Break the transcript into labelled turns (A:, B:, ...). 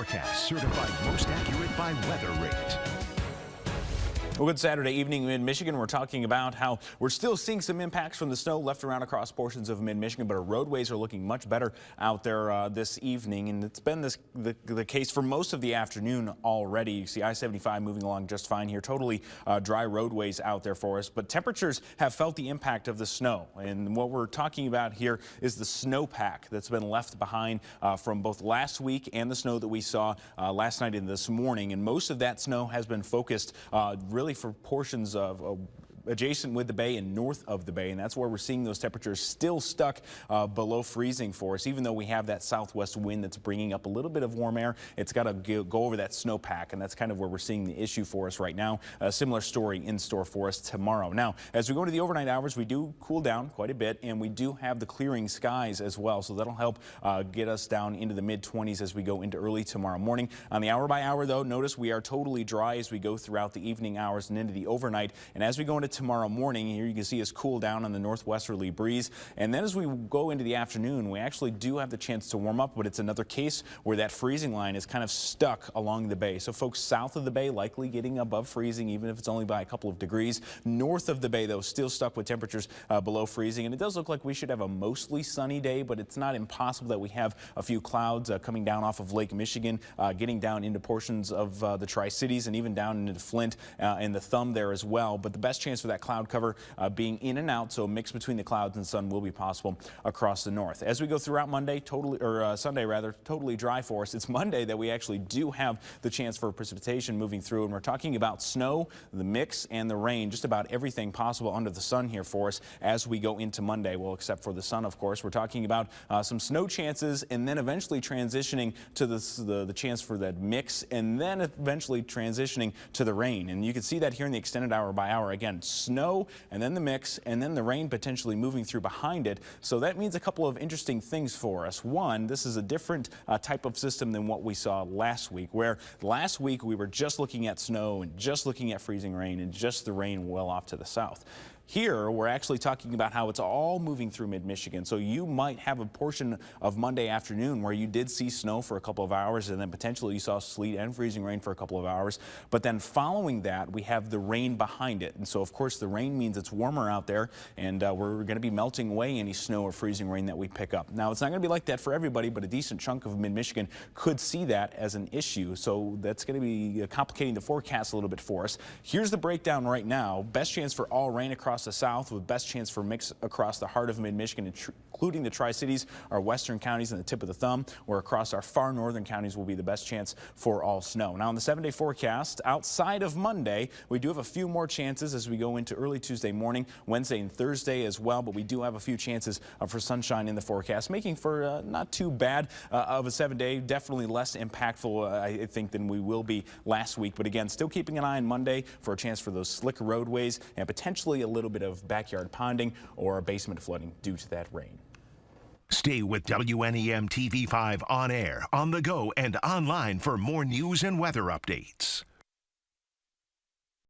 A: forecast, certified most accurate by Weather Rate.
B: Well, good Saturday evening in Michigan. We're talking about how we're still seeing some impacts from the snow left around across portions of mid-Michigan, but our roadways are looking much better out there this evening, and it's been the case for most of the afternoon already. You see I-75 moving along just fine here. Totally dry roadways out there for us, but temperatures have felt the impact of the snow, and what we're talking about here is the snowpack that's been left behind from both last week and the snow that we saw last night and this morning, and most of that snow has been focused really for portions of adjacent with the bay and north of the bay, and that's where we're seeing those temperatures still stuck below freezing for us. Even though we have that southwest wind that's bringing up a little bit of warm air, it's got to go over that snowpack, and that's kind of where we're seeing the issue for us right now. A similar story in store for us tomorrow. Now, as we go into the overnight hours, we do cool down quite a bit, and we do have the clearing skies as well, so that'll help get us down into the mid-20s as we go into early tomorrow morning. On the hour-by-hour, though, notice we are totally dry as we go throughout the evening hours and into the overnight, and as we go into tomorrow morning, here you can see us cool down on the northwesterly breeze, and then as we go into the afternoon, we actually do have the chance to warm up, but it's another case where that freezing line is kind of stuck along the bay. So folks south of the bay likely getting above freezing, even if it's only by a couple of degrees. North of the bay, though, still stuck with temperatures below freezing, and it does look like we should have a mostly sunny day, but it's not impossible that we have a few clouds coming down off of Lake Michigan, getting down into portions of the Tri-Cities and even down into Flint and the Thumb there as well. But the best chance for that cloud cover being in and out, so a mix between the clouds and sun will be possible across the north. As we go throughout Monday, Sunday rather, totally dry for us. It's Monday that we actually do have the chance for precipitation moving through, and we're talking about snow, the mix, and the rain, just about everything possible under the sun here for us as we go into Monday. Well, except for the sun, of course. We're talking about some snow chances, and then eventually transitioning to the chance for that mix, and then eventually transitioning to the rain. And you can see that here in the extended hour by hour. Again, snow, and then the mix, and then the rain potentially moving through behind it. So that means a couple of interesting things for us. One, this is a different type of system than what we saw last week, where last week we were just looking at snow and just looking at freezing rain and just the rain well off to the south. Here, we're actually talking about how it's all moving through mid-Michigan. So you might have a portion of Monday afternoon where you did see snow for a couple of hours, and then potentially you saw sleet and freezing rain for a couple of hours. But then following that, we have the rain behind it. And so, of course, the rain means it's warmer out there, and we're going to be melting away any snow or freezing rain that we pick up. Now, it's not going to be like that for everybody, but a decent chunk of mid-Michigan could see that as an issue. So that's going to be complicating the forecast a little bit for us. Here's the breakdown right now. Best chance for all rain across the south, with best chance for mix across the heart of mid-Michigan, including the Tri-Cities, our western counties, and the tip of the thumb, where across our far northern counties will be the best chance for all snow. Now, on the 7-day forecast, outside of Monday, we do have a few more chances as we go into early Tuesday morning, Wednesday and Thursday as well, but we do have a few chances for sunshine in the forecast, making for not too bad of a 7-day, definitely less impactful, I think, than we will be last week. But again, still keeping an eye on Monday for a chance for those slick roadways and potentially a little bit of backyard ponding or basement flooding due to that rain.
A: Stay with WNEM TV5 on air, on the go, and online for more news and weather updates.